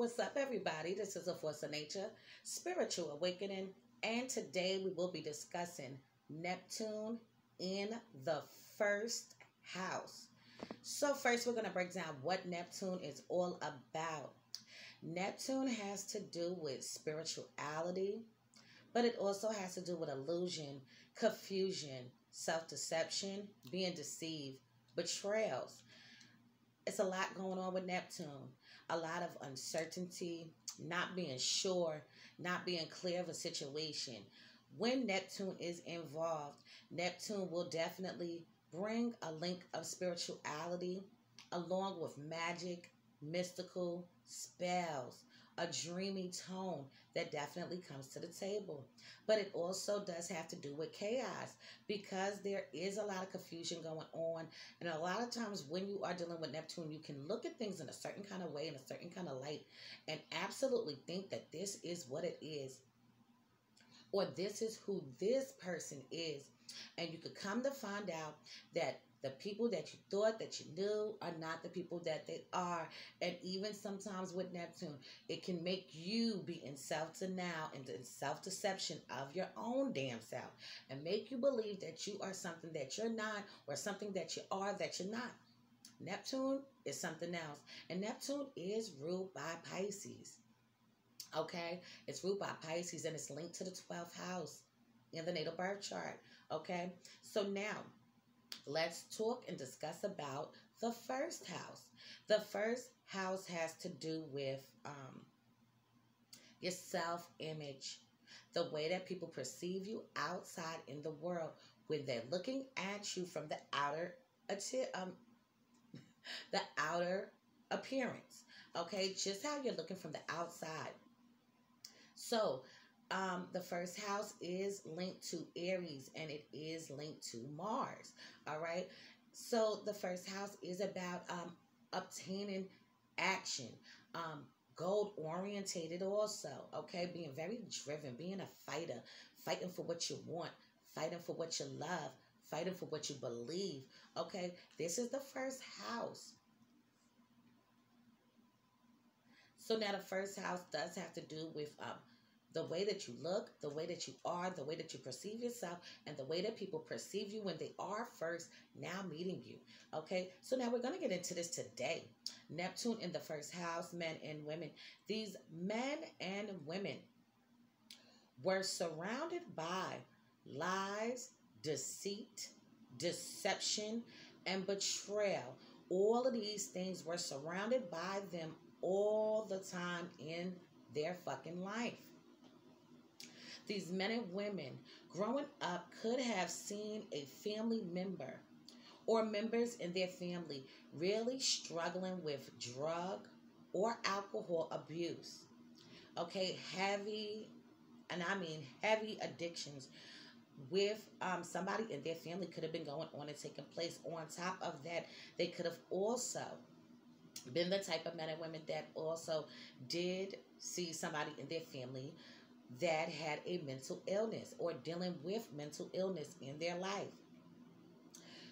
What's up, everybody? This is A Force of Nature, Spiritual Awakening, and today we will be discussing Neptune in the first house. So first, we're going to break down what Neptune is all about. Neptune has to do with spirituality, but it also has to do with illusion, confusion, self-deception, being deceived, betrayals. It's a lot going on with Neptune. A lot of uncertainty, not being sure, not being clear of a situation. When Neptune is involved, Neptune will definitely bring a link of spirituality along with magic, mystical spells, a dreamy tone that definitely comes to the table. But it also does have to do with chaos because there is a lot of confusion going on. And a lot of times when you are dealing with Neptune, you can look at things in a certain kind of way, in a certain kind of light, and absolutely think that this is what it is, or this is who this person is. And you could come to find out that the people that you thought that you knew are not the people that they are. And even sometimes with Neptune, it can make you be in self-denial and in self-deception of your own damn self and make you believe that you are something that you're not, or something that you are that you're not. Neptune is something else. And Neptune is ruled by Pisces. Okay? It's ruled by Pisces and it's linked to the 12th house in the natal birth chart. Okay? So now, let's talk and discuss about the first house. The first house has to do with your self-image, the way that people perceive you outside in the world when they're looking at you from the outer appearance. Okay, just how you're looking from the outside. So, the first house is linked to Aries and it is linked to Mars. All right. So the first house is about obtaining action, goal orientated also. Okay. Being very driven, being a fighter, fighting for what you want, fighting for what you love, fighting for what you believe. Okay. This is the first house. So now the first house does have to do with the way that you look, the way that you are, the way that you perceive yourself, and the way that people perceive you when they are first now meeting you. Okay, so now we're going to get into this today. Neptune in the first house, men and women. These men and women were surrounded by lies, deceit, deception, and betrayal. All of these things were surrounded by them all the time in their fucking life. These men and women growing up could have seen a family member or members in their family really struggling with drug or alcohol abuse. Okay, heavy, and I mean heavy addictions with somebody in their family could have been going on and taking place. On top of that, they could have also been the type of men and women that also did see somebody in their family that had a mental illness or dealing with mental illness in their life.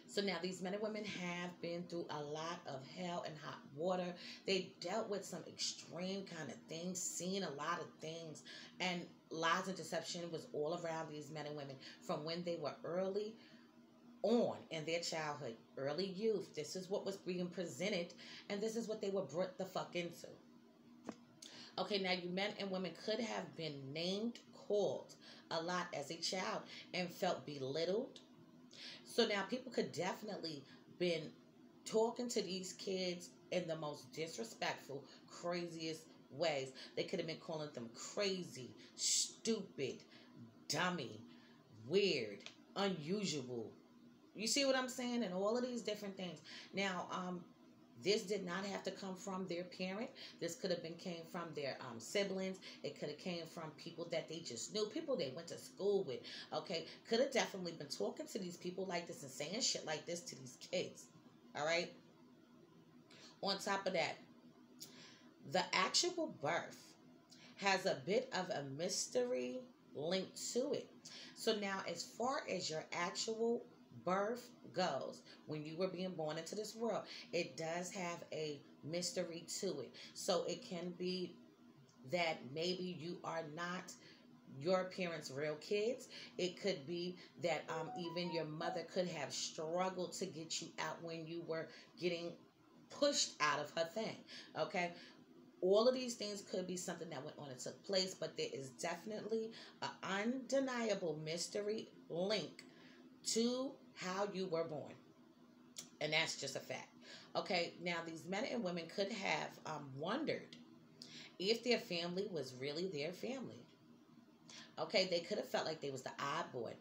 So now these men and women have been through a lot of hell and hot water. They dealt with some extreme kind of things, seen a lot of things, and lies and deception was all around these men and women from when they were early on in their childhood, early youth. This is what was being presented, and this is what they were brought the fuck into. Okay, now you men and women could have been named, called a lot as a child and felt belittled. So now people could definitely been talking to these kids in the most disrespectful, craziest ways. They could have been calling them crazy, stupid, dummy, weird, unusual. You see what I'm saying? And all of these different things. Now, this did not have to come from their parent. This could have came from their siblings. It could have came from people that they just knew, people they went to school with. Okay, could have definitely been talking to these people like this and saying shit like this to these kids. All right. On top of that, the actual birth has a bit of a mystery linked to it. So now, as far as your actual birth goes, when you were being born into this world, it does have a mystery to it. So it can be that maybe you are not your parents' real kids. It could be that even your mother could have struggled to get you out when you were getting pushed out of her thing. Okay, all of these things could be something that went on and took place, but there is definitely an undeniable mystery link to how you were born, and that's just a fact. Okay, now these men and women could have wondered if their family was really their family. Okay, they could have felt like they was the odd boy.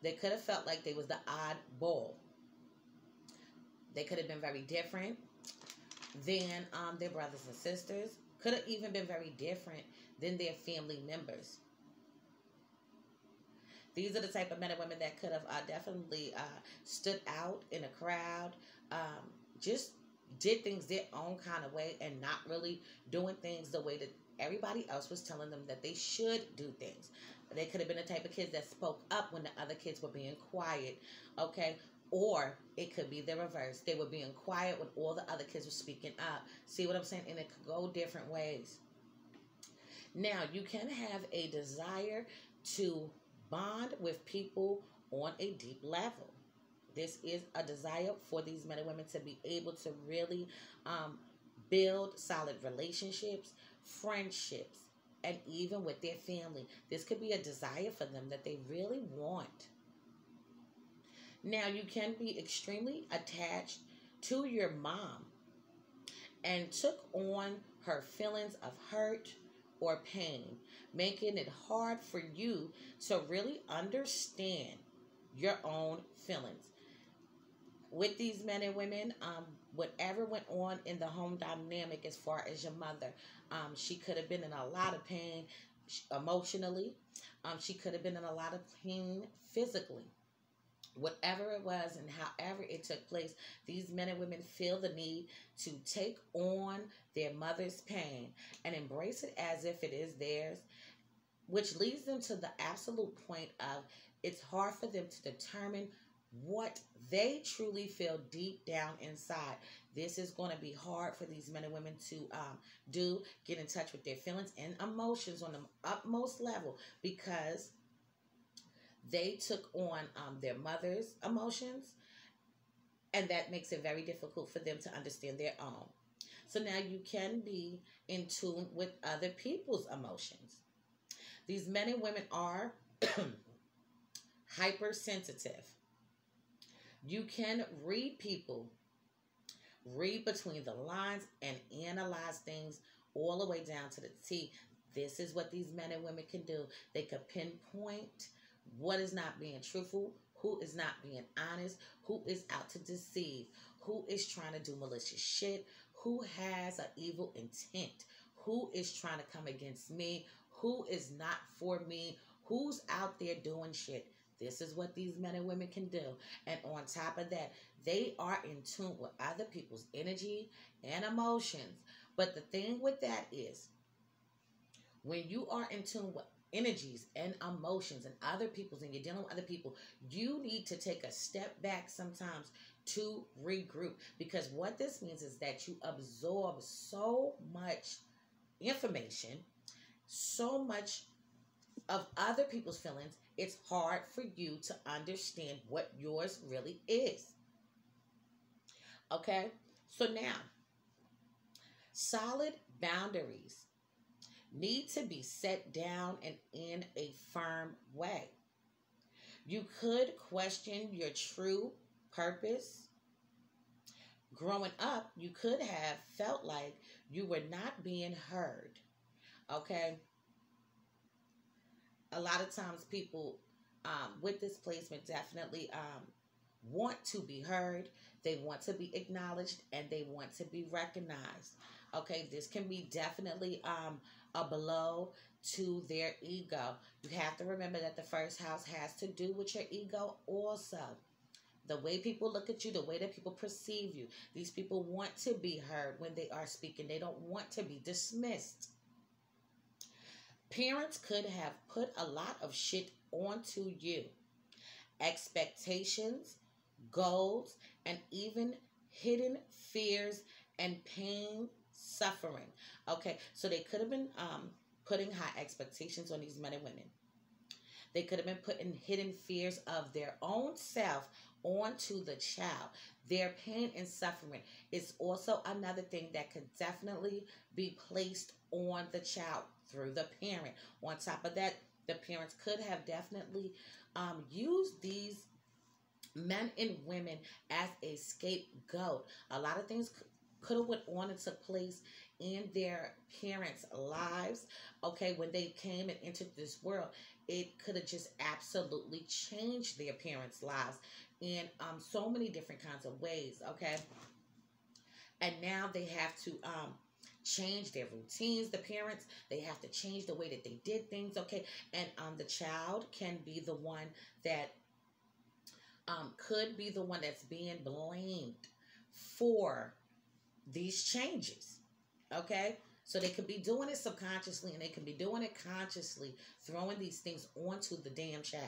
They could have felt like they was the odd ball. They could have been very different than their brothers and sisters. Could have even been very different than their family members. These are the type of men and women that could have definitely stood out in a crowd, just did things their own kind of way and not really doing things the way that everybody else was telling them that they should do things. They could have been the type of kids that spoke up when the other kids were being quiet, okay? Or it could be the reverse. They were being quiet when all the other kids were speaking up. See what I'm saying? And it could go different ways. Now, you can have a desire to bond with people on a deep level. This is a desire for these men and women to be able to really build solid relationships, friendships, and even with their family. This could be a desire for them that they really want. Now, you can be extremely attached to your mom and took on her feelings of hurt or pain, making it hard for you to really understand your own feelings. With these men and women, whatever went on in the home dynamic as far as your mother, she could have been in a lot of pain emotionally. She could have been in a lot of pain physically. Whatever it was and however it took place, these men and women feel the need to take on their mother's pain and embrace it as if it is theirs, which leads them to the absolute point of it's hard for them to determine what they truly feel deep down inside. This is going to be hard for these men and women to get in touch with their feelings and emotions on the utmost level, because they took on their mother's emotions, and that makes it very difficult for them to understand their own. So now you can be in tune with other people's emotions. These men and women are hypersensitive. You can read people, read between the lines, and analyze things all the way down to the T. This is what these men and women can do. They can pinpoint what is not being truthful, who is not being honest, who is out to deceive, who is trying to do malicious shit, who has an evil intent, who is trying to come against me, who is not for me, who's out there doing shit. This is what these men and women can do. And on top of that, they are in tune with other people's energy and emotions. But the thing with that is, when you are in tune with energies and emotions and other people's, and you're dealing with other people, you need to take a step back sometimes to regroup. Because what this means is that you absorb so much information, so much of other people's feelings, it's hard for you to understand what yours really is. Okay? So now, solid boundaries need to be set down and in a firm way. You could question your true purpose. Growing up, you could have felt like you were not being heard. Okay? A lot of times people with this placement definitely want to be heard. They want to be acknowledged, and they want to be recognized. Okay, this can be definitely a blow to their ego. You have to remember that the first house has to do with your ego also. The way people look at you, the way that people perceive you. These people want to be heard when they are speaking. They don't want to be dismissed. Parents could have put a lot of shit onto you, expectations, goals, and even hidden fears and pain, suffering. Okay, so they could have been putting high expectations on these men and women. They could have been putting hidden fears of their own self onto the child. Their pain and suffering is also another thing that could definitely be placed on the child through the parent. On top of that, the parents could have definitely used these men and women as a scapegoat. A lot of things could have went on and took place in their parents' lives. Okay, when they came and entered this world, it could have just absolutely changed their parents' lives in so many different kinds of ways. Okay, and now they have to change their routines. The parents, they have to change the way that they did things. Okay, and the child can be the one that could be the one that's being blamed for these changes. Okay, so they could be doing it subconsciously and they can be doing it consciously, throwing these things onto the damn child.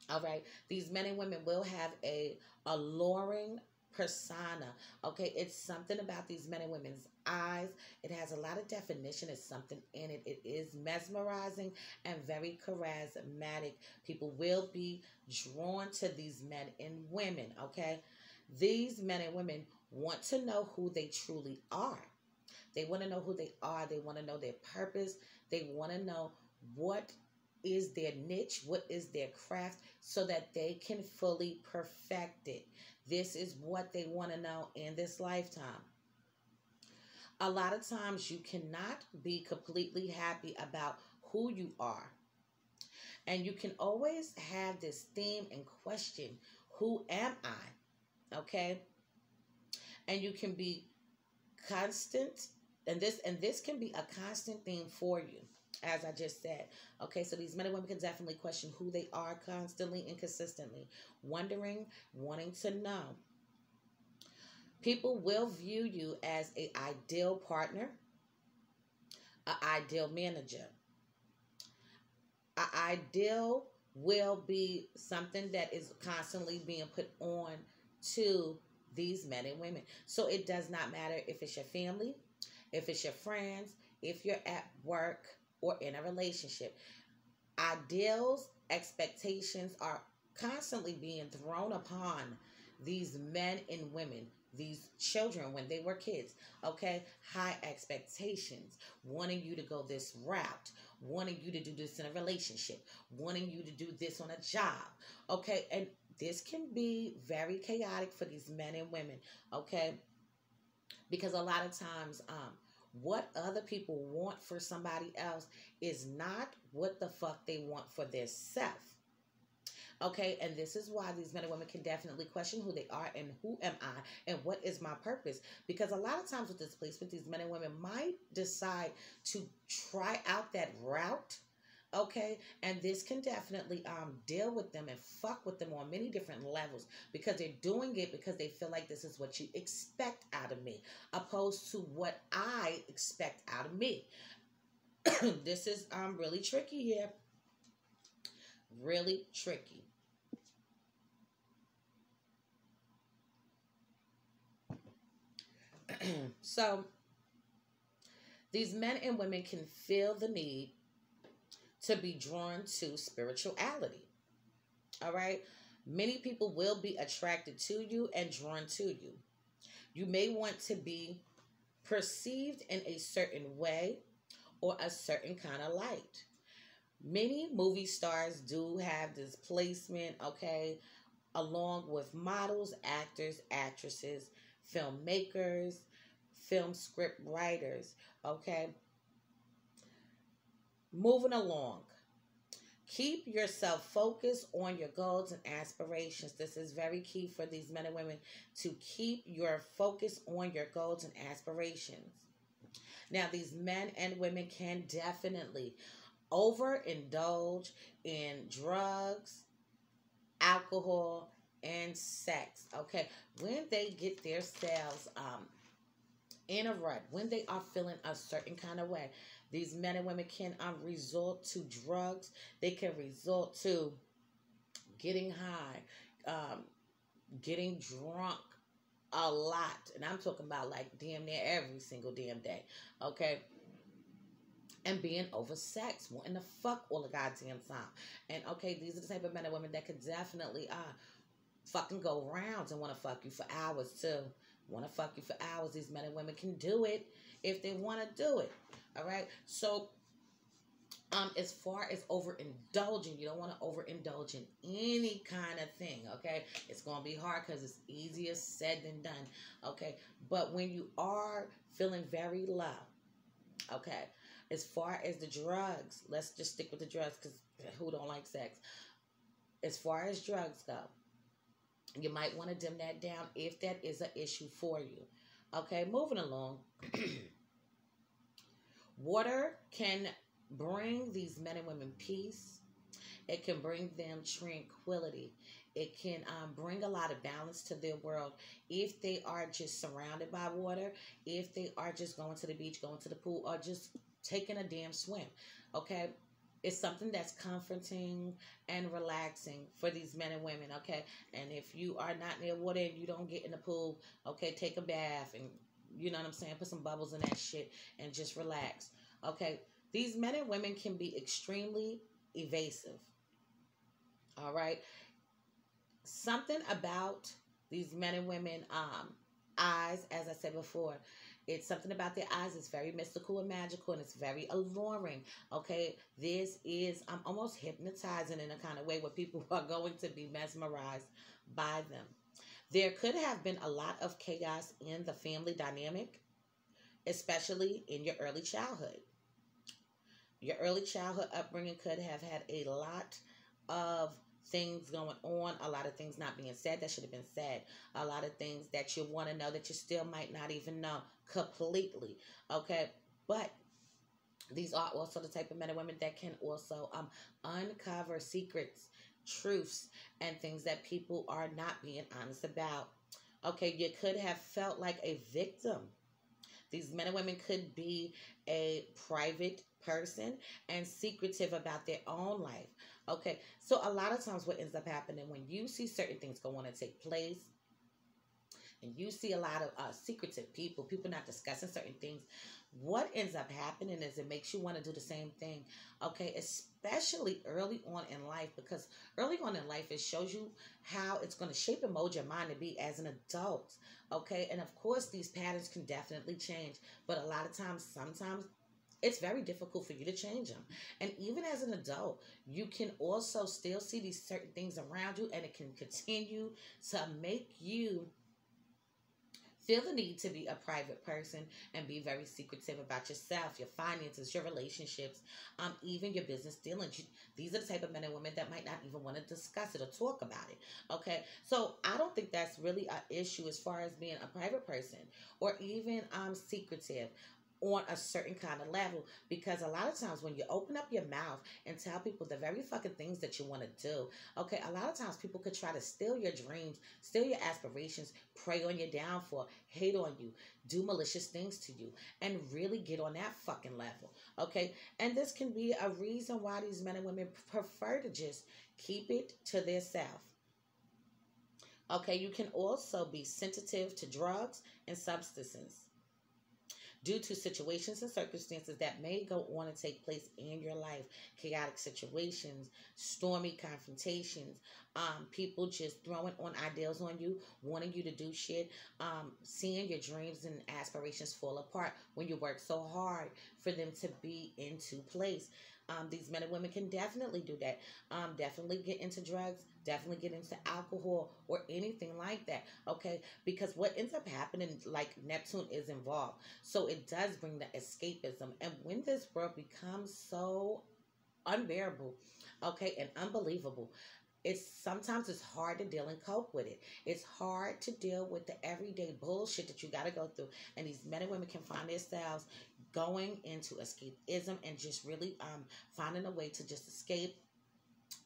All right, these men and women will have a alluring persona. Okay, it's something about these men and women's eyes. It has a lot of definition. It's something in it. It is mesmerizing and very charismatic. People will be drawn to these men and women. Okay, these men and women want to know who they truly are. They want to know who they are. They want to know their purpose. They want to know what is their niche, what is their craft, so that they can fully perfect it. This is what they want to know in this lifetime. A lot of times you cannot be completely happy about who you are. And you can always have this theme and question, who am I? Okay? And you can be constant, and this can be a constant theme for you, as I just said. Okay, so these men and women can definitely question who they are constantly and consistently, wondering, wanting to know. People will view you as an ideal partner, an ideal manager. An ideal will be something that is constantly being put on to these men and women. So it does not matter if it's your family, if it's your friends, if you're at work or in a relationship. Ideals, expectations are constantly being thrown upon these men and women, these children when they were kids. Okay, high expectations, wanting you to go this route, wanting you to do this in a relationship, wanting you to do this on a job. Okay, and this can be very chaotic for these men and women. Okay, because a lot of times what other people want for somebody else is not what the fuck they want for their self. Okay, and this is why these men and women can definitely question who they are and who am I and what is my purpose. Because a lot of times with this placement, these men and women might decide to try out that route. Okay, and this can definitely deal with them and fuck with them on many different levels, because they're doing it because they feel like this is what you expect out of me, opposed to what I expect out of me. This is really tricky here. Really tricky. So these men and women can feel the need to be drawn to spirituality. All right. Many people will be attracted to you and drawn to you. You may want to be perceived in a certain way or a certain kind of light. Many movie stars do have this placement, okay, along with models, actors, actresses, filmmakers, film script writers, okay. Moving along. Keep yourself focused on your goals and aspirations. This is very key for these men and women, to keep your focus on your goals and aspirations. Now, these men and women can definitely overindulge in drugs, alcohol, and sex. Okay, when they get themselves in a rut, when they are feeling a certain kind of way, these men and women can resort to drugs. They can resort to getting high, getting drunk a lot. And I'm talking about like damn near every single damn day. Okay. And being oversexed, wanting to fuck all the goddamn time. And okay, these are the type of men and women that could definitely fucking go rounds and want to fuck you for hours too. Want to fuck you for hours. These men and women can do it if they want to do it. All right. So, as far as overindulging, you don't want to overindulge in any kind of thing. Okay, it's gonna be hard because it's easier said than done. Okay, but when you are feeling very low, okay, as far as the drugs, let's just stick with the drugs because who don't like sex? As far as drugs go, you might want to dim that down if that is an issue for you. Okay, moving along. Water can bring these men and women peace. It can bring them tranquility. It can bring a lot of balance to their world if they are just surrounded by water, if they are just going to the beach, going to the pool, or just taking a damn swim. Okay? It's something that's comforting and relaxing for these men and women. Okay? And if you are not near water and you don't get in the pool, okay, take a bath and, you know what I'm saying, put some bubbles in that shit and just relax. Okay? These men and women can be extremely evasive. All right. Something about these men and women eyes, as I said before, it's something about their eyes. It's very mystical and magical, and it's very alluring. Okay, this is almost hypnotizing in a kind of way where people are going to be mesmerized by them. There could have been a lot of chaos in the family dynamic, especially in your early childhood. Your early childhood upbringing could have had a lot of things going on, a lot of things not being said that should have been said, a lot of things that you want to know that you still might not even know completely. Okay, but these are also the type of men and women that can also uncover secrets, truths, and things that people are not being honest about. Okay, you could have felt like a victim. These men and women could be a private person and secretive about their own life. Okay, so a lot of times what ends up happening when you see certain things go on and take place, and you see a lot of secretive people not discussing certain things, what ends up happening is it makes you want to do the same thing. Okay, especially early on in life, because early on in life it shows you how it's going to shape and mold your mind to be as an adult. Okay, and of course these patterns can definitely change, but a lot of times, sometimes it's very difficult for you to change them. And even as an adult, you can also still see these certain things around you, and it can continue to make you feel the need to be a private person and be very secretive about yourself, your finances, your relationships, even your business dealings. These are the type of men and women that might not even want to discuss it or talk about it. Okay, so I don't think that's really an issue as far as being a private person or even secretive on a certain kind of level, because a lot of times when you open up your mouth and tell people the very fucking things that you want to do, okay, a lot of times people could try to steal your dreams, steal your aspirations, prey on your downfall, hate on you, do malicious things to you, and really get on that fucking level. Okay, and this can be a reason why these men and women prefer to just keep it to their self. Okay, you can also be sensitive to drugs and substances due to situations and circumstances that may go on and take place in your life. Chaotic situations, stormy confrontations, people just throwing on ideals on you, wanting you to do shit, seeing your dreams and aspirations fall apart when you work so hard for them to be into place. These men and women can definitely do that. Definitely get into drugs, definitely get into alcohol or anything like that. Okay, because what ends up happening, like Neptune is involved, so it does bring the escapism. And when this world becomes so unbearable, okay, and unbelievable, it's hard to deal and cope with it. It's hard to deal with the everyday bullshit that you got to go through. And these men and women can find themselves going into escapism and just really finding a way to just escape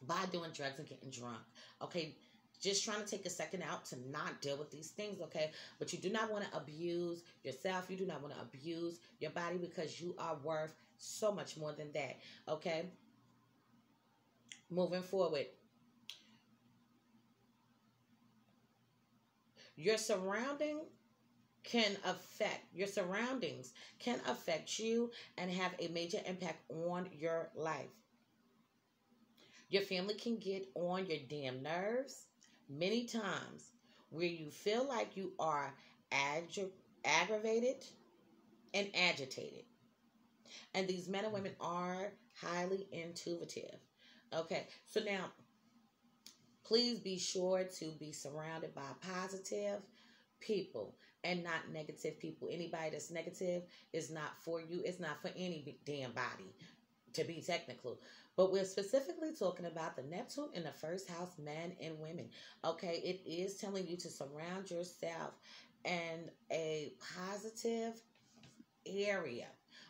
by doing drugs and getting drunk. Okay, just trying to take a second out to not deal with these things. Okay, but you do not want to abuse yourself. You do not want to abuse your body, because you are worth so much more than that. Okay, moving forward. Your surroundings can affect you and have a major impact on your life. Your family can get on your damn nerves many times, where you feel like you are aggravated and agitated. And these men and women are highly intuitive. Okay, so now please be sure to be surrounded by positive people and not negative people. Anybody that's negative is not for you. It's not for any damn body, to be technical. But we're specifically talking about the Neptune in the first house, men and women. Okay, it is telling you to surround yourself in a positive area,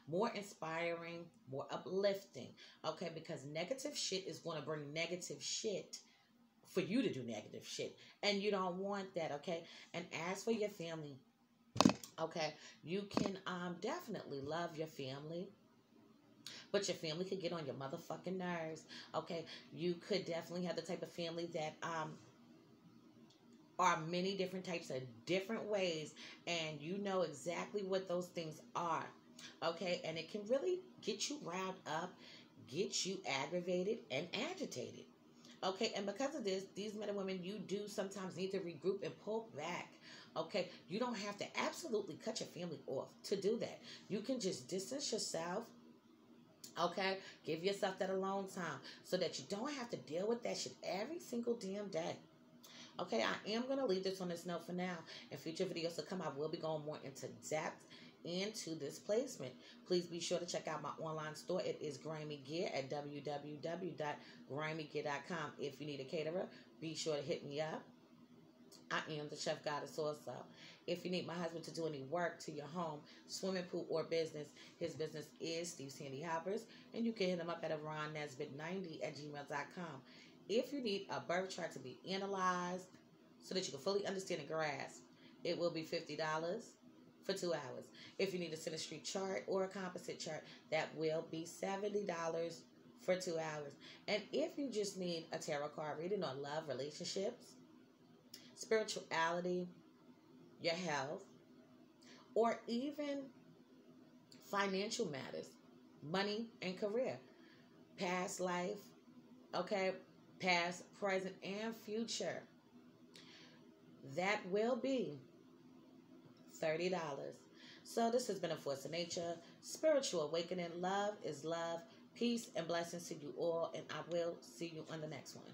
more inspiring, more uplifting. Okay, because negative shit is going to bring negative shit for you to do negative shit, and you don't want that. Okay, and as for your family, okay, you can definitely love your family, but your family could get on your motherfucking nerves. Okay, you could definitely have the type of family that are many different types of different ways, and you know exactly what those things are. Okay, and it can really get you riled up, get you aggravated and agitated. Okay, and because of this, these men and women, you do sometimes need to regroup and pull back. Okay, you don't have to absolutely cut your family off to do that. You can just distance yourself. Okay, give yourself that alone time so that you don't have to deal with that shit every single damn day. Okay, I am going to leave this on this note for now. In future videos to come, I will be going more into depth into this placement. Please be sure to check out my online store. It is Grimy Gear at www.grimygear.com. If you need a caterer, be sure to hit me up. I am the chef goddess also. If you need my husband to do any work to your home, swimming pool, or business, his business is Steve's Handy Hoppers, and you can hit him up at ronnesbit90@gmail.com. If you need a birth chart to be analyzed so that you can fully understand and grasp, it will be $50 for 2 hours. If you need a synastry chart or a composite chart, that will be $70 for 2 hours. And if you just need a tarot card reading on love, relationships, spirituality, your health, or even financial matters, money and career, past life, okay, past, present, and future, that will be $30. So this has been a Force of Nature, Spiritual Awakening. Love is love. Peace and blessings to you all, and I will see you on the next one.